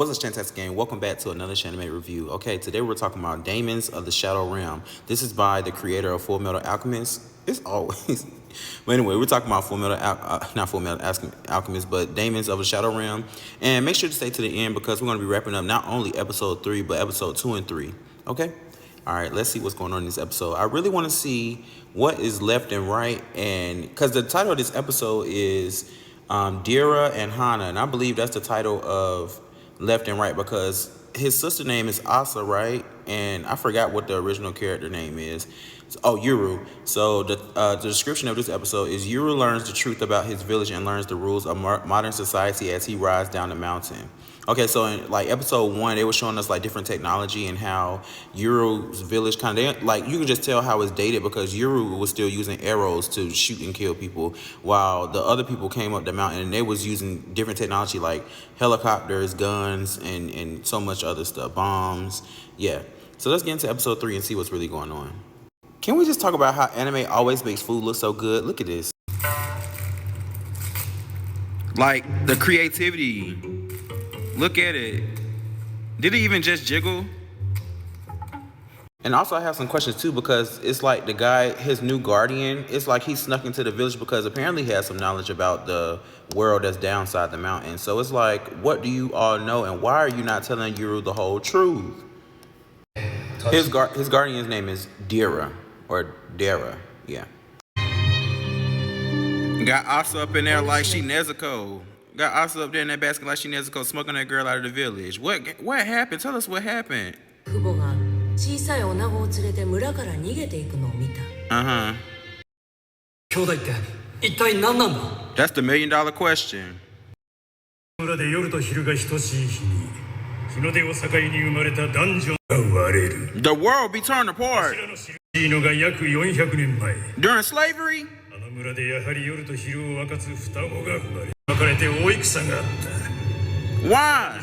What's up, Fantastic Game? Welcome back to another Shanime review. Okay, today we're talking about Daemons of the Shadow Realm. This is by the creator of Full Metal Alchemist. It's always... But anyway, we're talking about not Full Metal Alchemist, but Daemons of the Shadow Realm. And make sure to stay to the end because we're going to be wrapping up not only episode 3, but episode 2 and 3. Okay? All right, let's see what's going on in this episode. I really want to see what is left and right. And because the title of this episode is Yuru and Asa. And I believe that's the title of Left and Right because his sister name is Asa, right? And I forgot what the original character name is. Oh, Yuru. So the description of this episode is Yuru learns the truth about his village and learns the rules of modern society as he rides down the mountain. Okay, so in like episode 1, they were showing us like different technology and how Yuru's village kind of like you can just tell how it's dated because Yuru was still using arrows to shoot and kill people, while the other people came up the mountain and they was using different technology like helicopters, guns, and so much other stuff, bombs. Yeah. So let's get into episode 3 and see what's really going on. Can we just talk about how anime always makes food look so good? Look at this. Like the creativity. Look at it. Did it even just jiggle? And also I have some questions too because it's like the guy, his new guardian, it's like he snuck into the village because apparently he has some knowledge about the world that's downside the mountain. So it's like, what do you all know and why are you not telling Yuru the whole truth? His guardian's name is Dira, or Dara, yeah. Got Asa up in there like she Nezuko. Got Asa up there in that basket like she Nezuko, smoking that girl out of the village. What happened? Tell us what happened. Uh-huh. That's the $1 million question. The world be torn apart. During slavery? Why?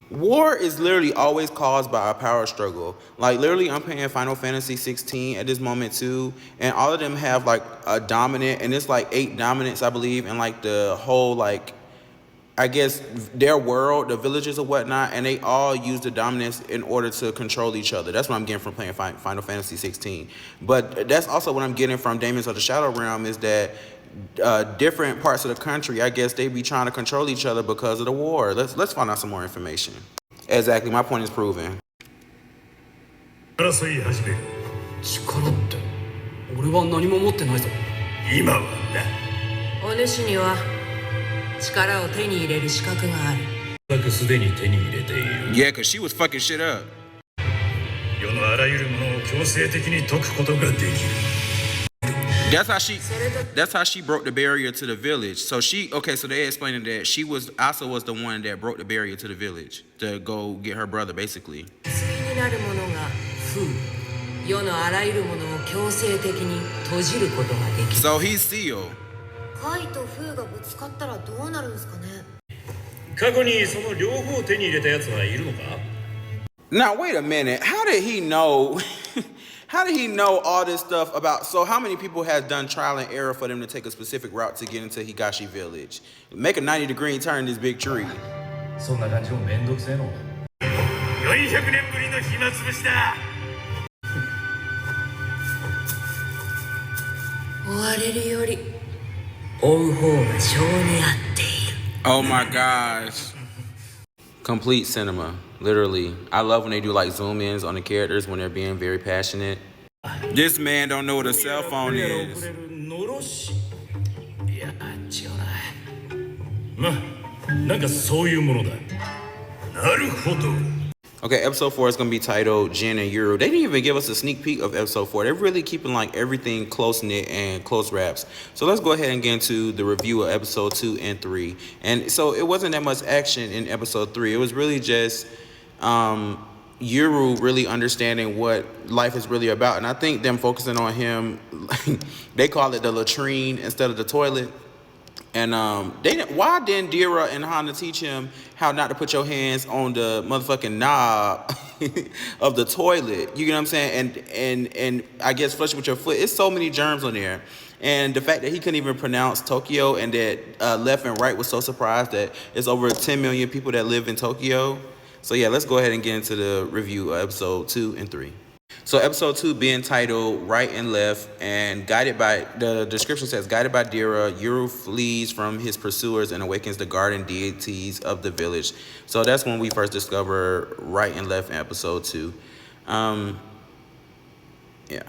War is literally always caused by a power struggle. Like literally I'm playing Final Fantasy 16 at this moment too, and all of them have like a dominant, and it's like 8 dominants I believe, and like the whole like I guess their world, the villages or whatnot, and they all use the dominance in order to control each other. That's what I'm getting from playing Final Fantasy 16. But that's also what I'm getting from Daemons of the Shadow Realm is that different parts of the country, I guess they be trying to control each other because of the war. Let's find out some more information. Exactly, my point is proven. Yeah, because she was fucking shit up. That's how she broke the barrier to the village. So so they explaining that Asa was the one that broke the barrier to the village to go get her brother basically. So he's sealed. Now wait a minute, how did he know how did he know all this stuff about, so how many people has done trial and error for them to take a specific route to get into Higashi village? Make a 90-degree turn in this big tree. Oh my gosh. Complete cinema, literally. I love when they do like zoom ins on the characters when they're being very passionate. This man don't know what a cell phone is. Okay, episode 4 is gonna be titled Jin and Yuru. They didn't even give us a sneak peek of episode 4. They're really keeping like everything close knit and close wraps. So let's go ahead and get into the review of episode 2 and 3. And so it wasn't that much action in episode 3. It was really just Yuru really understanding what life is really about. And I think them focusing on him, they call it the latrine instead of the toilet. And why didn't Dira and Hana teach him how not to put your hands on the motherfucking knob of the toilet? You know what I'm saying? And I guess flush with your foot. It's so many germs on there. And the fact that he couldn't even pronounce Tokyo, and that left and right was so surprised that it's over 10 million people that live in Tokyo. So yeah, let's go ahead and get into the review of episode 2 and 3. So episode 2 being titled Right and Left, and guided by, the description says, guided by Dira, Yuru flees from his pursuers and awakens the guardian deities of the village. So that's when we first discover Right and Left in episode 2. Yeah.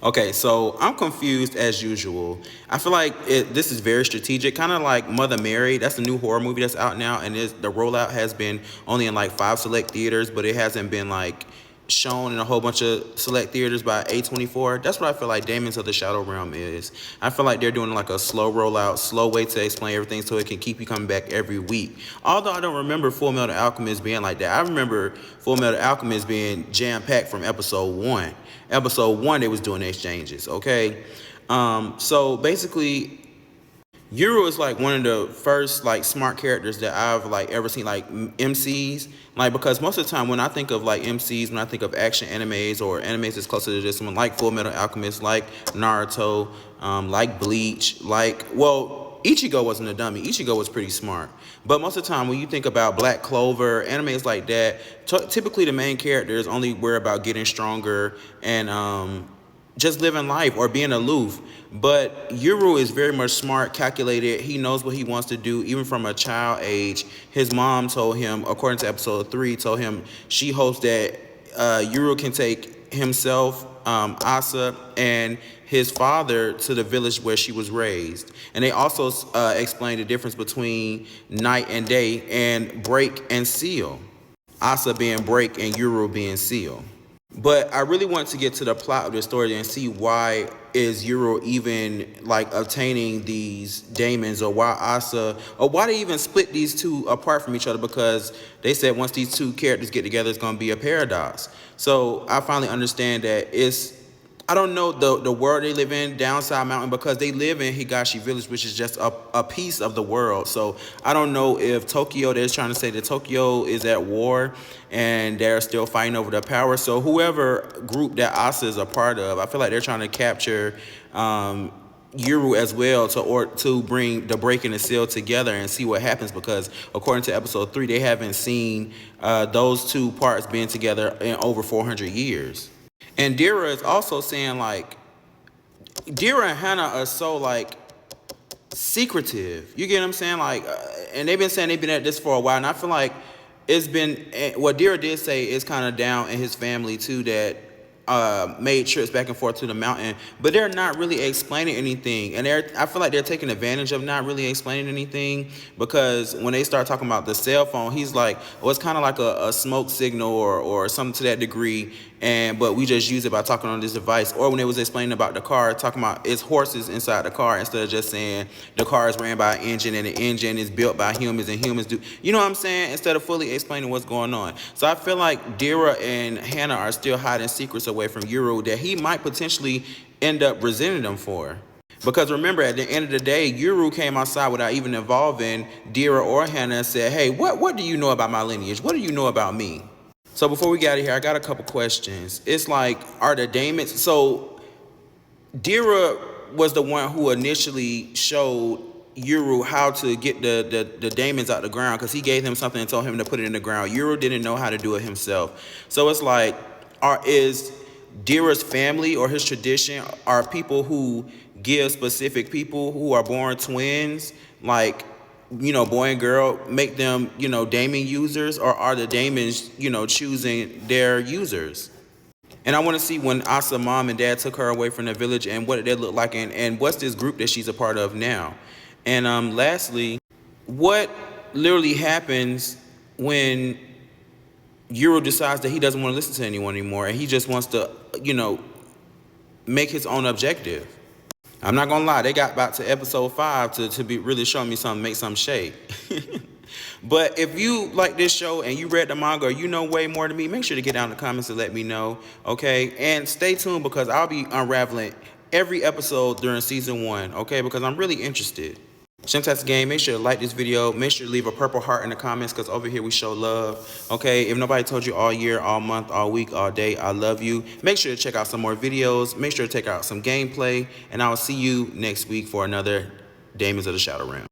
Okay, so I'm confused as usual. I feel like this is very strategic, kind of like Mother Mary. That's the new horror movie that's out now, and the rollout has been only in like 5 select theaters, but it hasn't been like shown in a whole bunch of select theaters by A24. That's what I feel like Daemons of the Shadow Realm is. I feel like they're doing like a slow rollout, slow way to explain everything so it can keep you coming back every week. Although I don't remember Full Metal Alchemist being like that. I remember Full Metal Alchemist being jam-packed from episode 1. Episode 1, they was doing exchanges, okay? So basically, Yuru is like one of the first like smart characters that I've like ever seen, like MCs, like, because most of the time when I think of like MCs, when I think of action animes or animes that's closer to this one, like Full Metal Alchemist, like Naruto, like Bleach, like, well, Ichigo wasn't a dummy. Ichigo was pretty smart. But most of the time when you think about Black Clover, animes like that, typically the main characters only worry about getting stronger and just living life or being aloof. But Yuru is very much smart, calculated. He knows what he wants to do, even from a child age. His mom told him, according to episode 3, told him she hopes that Yuru can take himself, Asa, and his father to the village where she was raised. And they also explained the difference between night and day and break and seal. Asa being break and Yuru being seal. But I really want to get to the plot of the story and see why is Yuru even like obtaining these daemons, or why Asa, or why they even split these two apart from each other, because they said once these two characters get together, it's going to be a paradox. So I finally understand that I don't know the world they live in, Downside Mountain, because they live in Higashi Village, which is just a piece of the world. So I don't know if Tokyo, they're trying to say that Tokyo is at war and they're still fighting over the power. So whoever group that Asa is a part of, I feel like they're trying to capture Yuru as well to bring the break and the seal together and see what happens, because according to episode 3, they haven't seen those two parts being together in over 400 years. And Dira is also saying, like, Dira and Hannah are so, like, secretive. You get what I'm saying? Like, and they've been saying they've been at this for a while. And I feel like it's been, what Dira did say is kind of down in his family, too, that made trips back and forth to the mountain. But they're not really explaining anything. And I feel like they're taking advantage of not really explaining anything, because when they start talking about the cell phone, he's like, well, it's kind of like a smoke signal or something to that degree. But we just use it by talking on this device. Or when it was explaining about the car, talking about it's horses inside the car, instead of just saying the car is ran by an engine and the engine is built by humans and humans do. You know what I'm saying? Instead of fully explaining what's going on. So I feel like Dira and Hannah are still hiding secrets away from Yuru that he might potentially end up resenting them for. Because remember, at the end of the day, Yuru came outside without even involving Dira or Hannah and said, hey, what do you know about my lineage? What do you know about me? So before we get out of here, I got a couple questions. It's like, are the Daemons... So Dira was the one who initially showed Yuru how to get the Daemons out the ground, because he gave him something and told him to put it in the ground. Yuru didn't know how to do it himself. So it's like, is Dira's family or his tradition are people who give specific people who are born twins, like, you know, boy and girl, make them, you know, daemon users, or are the daemons, you know, choosing their users? And I want to see when Asa's mom and dad took her away from the village, and what did they look like, and what's this group that she's a part of now? And lastly, what literally happens when Yuru decides that he doesn't want to listen to anyone anymore, and he just wants to, you know, make his own objective? I'm not gonna lie, they got back to episode 5 to be really showing me something, make some shade. But if you like this show and you read the manga, or you know way more than me, make sure to get down in the comments and let me know, okay? And stay tuned, because I'll be unraveling every episode during season 1, okay? Because I'm really interested. Shemtastic Game, make sure to like this video. Make sure to leave a purple heart in the comments, because over here we show love. Okay, if nobody told you all year, all month, all week, all day, I love you. Make sure to check out some more videos. Make sure to check out some gameplay. And I will see you next week for another Daemons of the Shadow Realm.